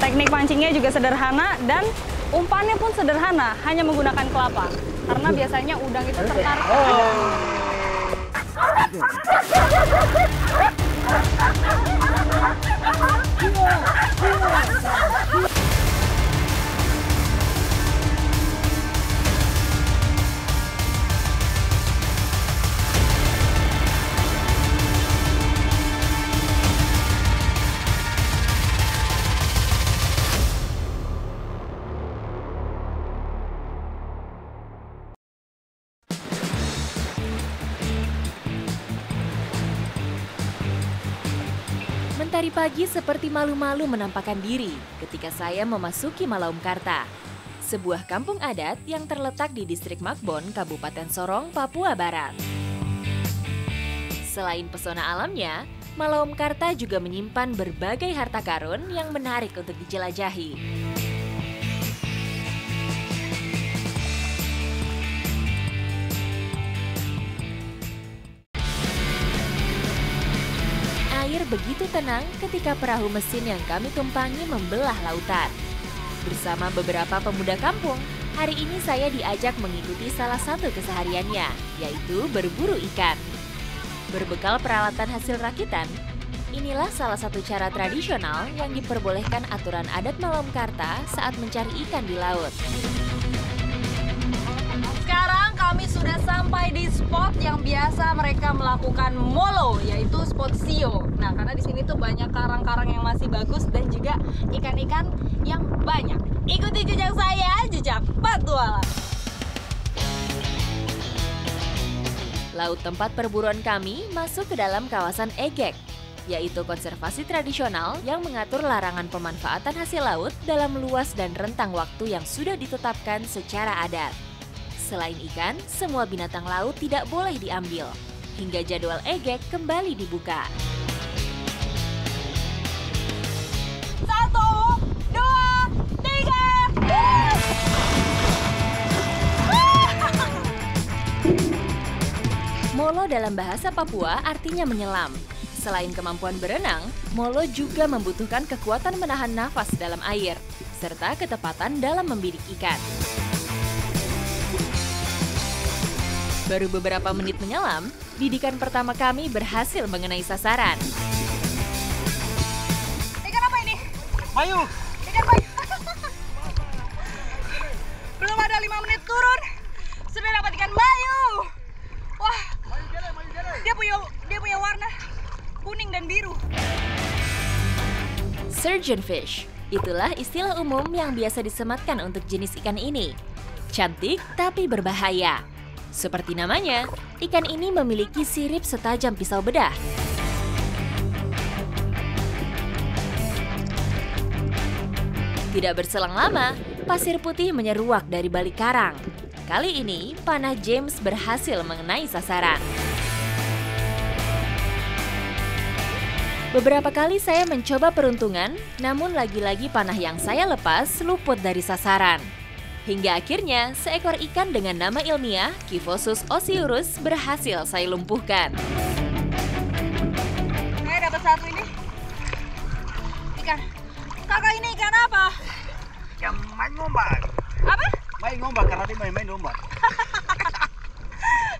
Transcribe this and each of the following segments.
Teknik pancingnya juga sederhana dan umpannya pun sederhana, hanya menggunakan kelapa. Karena biasanya udang itu tertarik. Mentari pagi seperti malu-malu menampakkan diri ketika saya memasuki Malaumkarta, sebuah kampung adat yang terletak di distrik Makbon, Kabupaten Sorong, Papua Barat. Selain pesona alamnya, Malaumkarta juga menyimpan berbagai harta karun yang menarik untuk dijelajahi. Air begitu tenang ketika perahu mesin yang kami tumpangi membelah lautan. Bersama beberapa pemuda kampung, hari ini saya diajak mengikuti salah satu kesehariannya, yaitu berburu ikan. Berbekal peralatan hasil rakitan, inilah salah satu cara tradisional yang diperbolehkan aturan adat Malaumkarta saat mencari ikan di laut. Sekarang kami sudah sampai di spot yang biasa mereka melakukan molo, yaitu spot sio. Nah, karena di sini tuh banyak karang-karang yang masih bagus dan juga ikan-ikan yang banyak. Ikuti jejak saya, jejak petualang. Laut tempat perburuan kami masuk ke dalam kawasan Egek, yaitu konservasi tradisional yang mengatur larangan pemanfaatan hasil laut dalam luas dan rentang waktu yang sudah ditetapkan secara adat. Selain ikan, semua binatang laut tidak boleh diambil, hingga jadwal Egek kembali dibuka. 1, 2, 3. Molo dalam bahasa Papua artinya menyelam. Selain kemampuan berenang, molo juga membutuhkan kekuatan menahan nafas dalam air, serta ketepatan dalam membidik ikan. Baru beberapa menit menyelam, bidikan pertama kami berhasil mengenai sasaran. Ikan apa ini? Mayu. Ikan bayu. Belum ada 5 menit turun, sudah dapat ikan bayu. Wah, dia punya warna kuning dan biru. Surgeonfish, itulah istilah umum yang biasa disematkan untuk jenis ikan ini. Cantik tapi berbahaya. Seperti namanya, ikan ini memiliki sirip setajam pisau bedah. Tidak berselang lama, pasir putih menyeruak dari balik karang. Kali ini, panah James berhasil mengenai sasaran. Beberapa kali saya mencoba peruntungan, namun lagi-lagi panah yang saya lepas luput dari sasaran. Hingga akhirnya, seekor ikan dengan nama ilmiah, Kyphosus osiurus, berhasil saya lumpuhkan. Saya dapat satu ini. Ikan. Kakak, ini ikan apa? Ikan main ngombak. Apa? Main ngombak karena dia main ombak.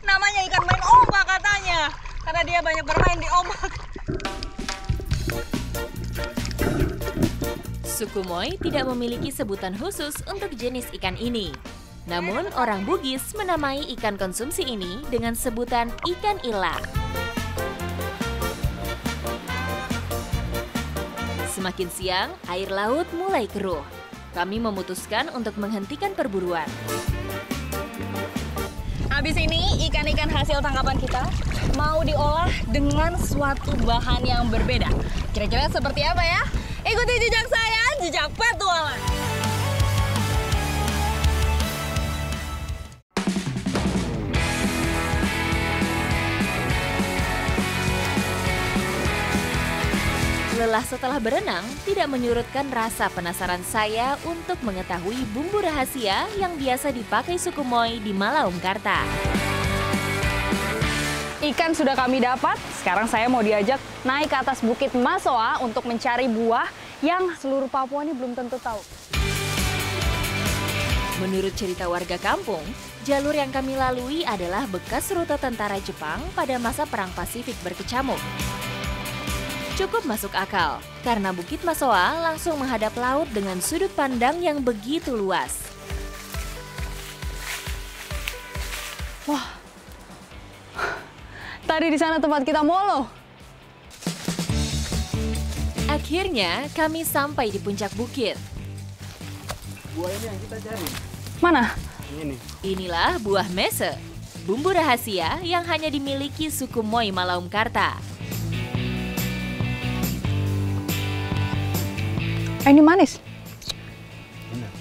Namanya ikan main ombak katanya. Karena dia banyak bermain di ombak. Suku Moy tidak memiliki sebutan khusus untuk jenis ikan ini. Namun, orang Bugis menamai ikan konsumsi ini dengan sebutan ikan ila. Semakin siang, air laut mulai keruh. Kami memutuskan untuk menghentikan perburuan. Habis ini, ikan-ikan hasil tangkapan kita mau diolah dengan suatu bahan yang berbeda. Kira-kira seperti apa ya? Ikuti jejak saya, jejak petualang. Lelah setelah berenang tidak menyurutkan rasa penasaran saya untuk mengetahui bumbu rahasia yang biasa dipakai suku Moy di Malaumkarta. Ikan sudah kami dapat, sekarang saya mau diajak naik ke atas Bukit Masoa untuk mencari buah yang seluruh Papua ini belum tentu tahu. Menurut cerita warga kampung, jalur yang kami lalui adalah bekas rute tentara Jepang pada masa Perang Pasifik berkecamuk. Cukup masuk akal, karena Bukit Masoa langsung menghadap laut dengan sudut pandang yang begitu luas. Wah, tadi di sana tempat kita molo. Akhirnya kami sampai di puncak bukit. Buah ini yang kita cari. Mana? Ini. Inilah buah mese, bumbu rahasia yang hanya dimiliki suku Moi Malaum Karta. Ini manis. Benar.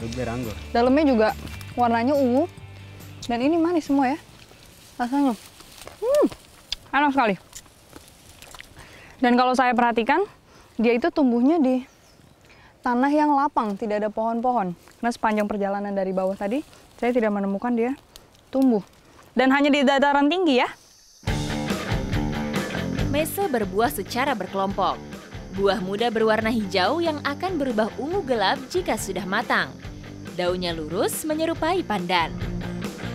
Lebih anggur. Dalamnya juga warnanya ungu. Dan ini manis semua ya. Rasanya. Enak sekali. Dan kalau saya perhatikan, dia itu tumbuhnya di tanah yang lapang, tidak ada pohon-pohon. Karena sepanjang perjalanan dari bawah tadi, saya tidak menemukan dia tumbuh. Dan hanya di dataran tinggi ya. Mese berbuah secara berkelompok. Buah muda berwarna hijau yang akan berubah ungu gelap jika sudah matang. Daunnya lurus menyerupai pandan.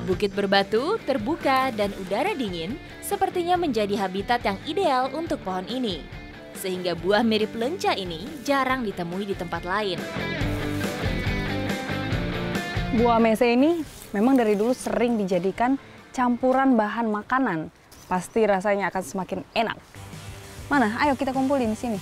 Bukit berbatu, terbuka, dan udara dingin sepertinya menjadi habitat yang ideal untuk pohon ini. Sehingga buah mirip lenca ini jarang ditemui di tempat lain. Buah mese ini memang dari dulu sering dijadikan campuran bahan makanan. Pasti rasanya akan semakin enak. Mana? Ayo kita kumpulin di sini.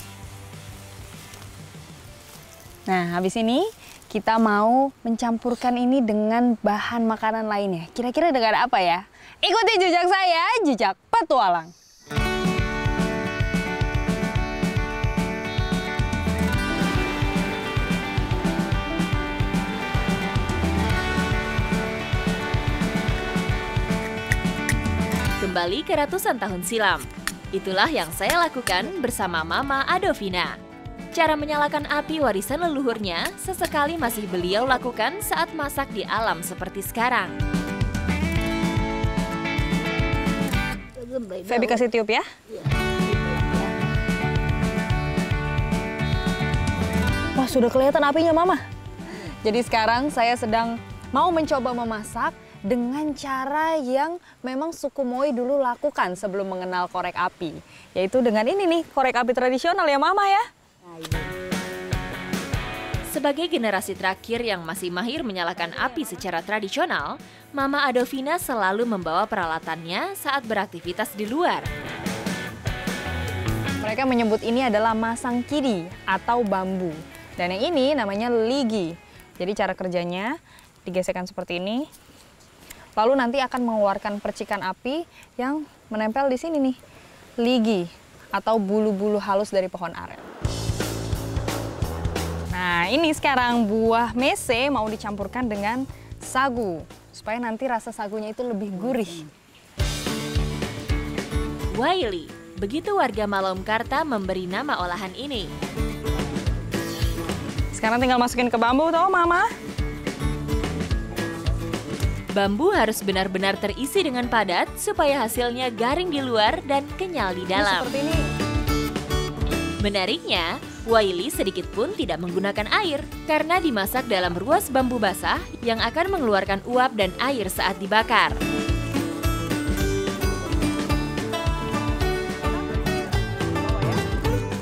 Nah, habis ini kita mau mencampurkan ini dengan bahan makanan lainnya. Kira-kira dengan apa ya? Ikuti jejak saya, jejak petualang. Kembali ke ratusan tahun silam. Itulah yang saya lakukan bersama Mama Adovina. Cara menyalakan api warisan leluhurnya sesekali masih beliau lakukan saat masak di alam seperti sekarang. Febi kasih tiup ya. Wah, sudah kelihatan apinya, Mama. Jadi sekarang saya sedang mau mencoba memasak dengan cara yang memang suku Moi dulu lakukan sebelum mengenal korek api. Yaitu dengan ini nih, korek api tradisional ya, Mama ya. Sebagai generasi terakhir yang masih mahir menyalakan api secara tradisional, Mama Adovina selalu membawa peralatannya saat beraktivitas di luar. Mereka menyebut ini adalah masang kidi atau bambu. Dan yang ini namanya ligi. Jadi cara kerjanya digesekkan seperti ini. Lalu nanti akan mengeluarkan percikan api yang menempel di sini nih. Ligi atau bulu-bulu halus dari pohon aren. Nah, ini sekarang buah mese mau dicampurkan dengan sagu. Supaya nanti rasa sagunya itu lebih gurih. Waili, begitu warga Malaum Karta memberi nama olahan ini. Sekarang tinggal masukin ke bambu toh, Mama. Bambu harus benar-benar terisi dengan padat supaya hasilnya garing di luar dan kenyal di dalam. Seperti ini. Menariknya, Waili sedikit pun tidak menggunakan air karena dimasak dalam ruas bambu basah yang akan mengeluarkan uap dan air saat dibakar.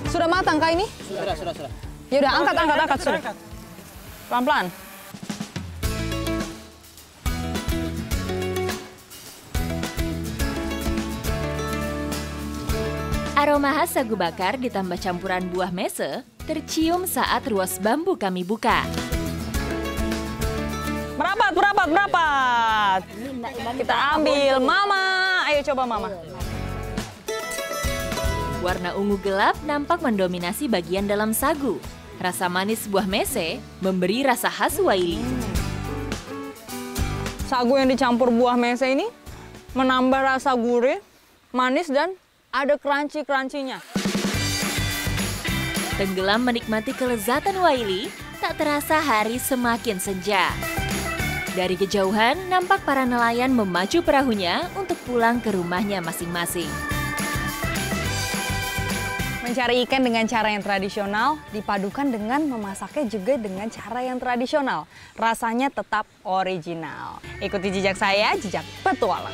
Sudah matang kah ini? Sudah. Ya udah, angkat sudah. Pelan-pelan. Aroma khas sagu bakar ditambah campuran buah mese tercium saat ruas bambu kami buka. Merapat. Kita ambil, Mama. Ayo coba, Mama. Warna ungu gelap nampak mendominasi bagian dalam sagu. Rasa manis buah mese memberi rasa khas Waili. Sagu yang dicampur buah mese ini menambah rasa gurih, manis, dan ada crunchy-crunchy-nya. Tenggelam menikmati kelezatan Waili, tak terasa hari semakin senja. Dari kejauhan, nampak para nelayan memacu perahunya untuk pulang ke rumahnya masing-masing. Mencari ikan dengan cara yang tradisional dipadukan dengan memasaknya juga dengan cara yang tradisional. Rasanya tetap original. Ikuti jejak saya, jejak petualang.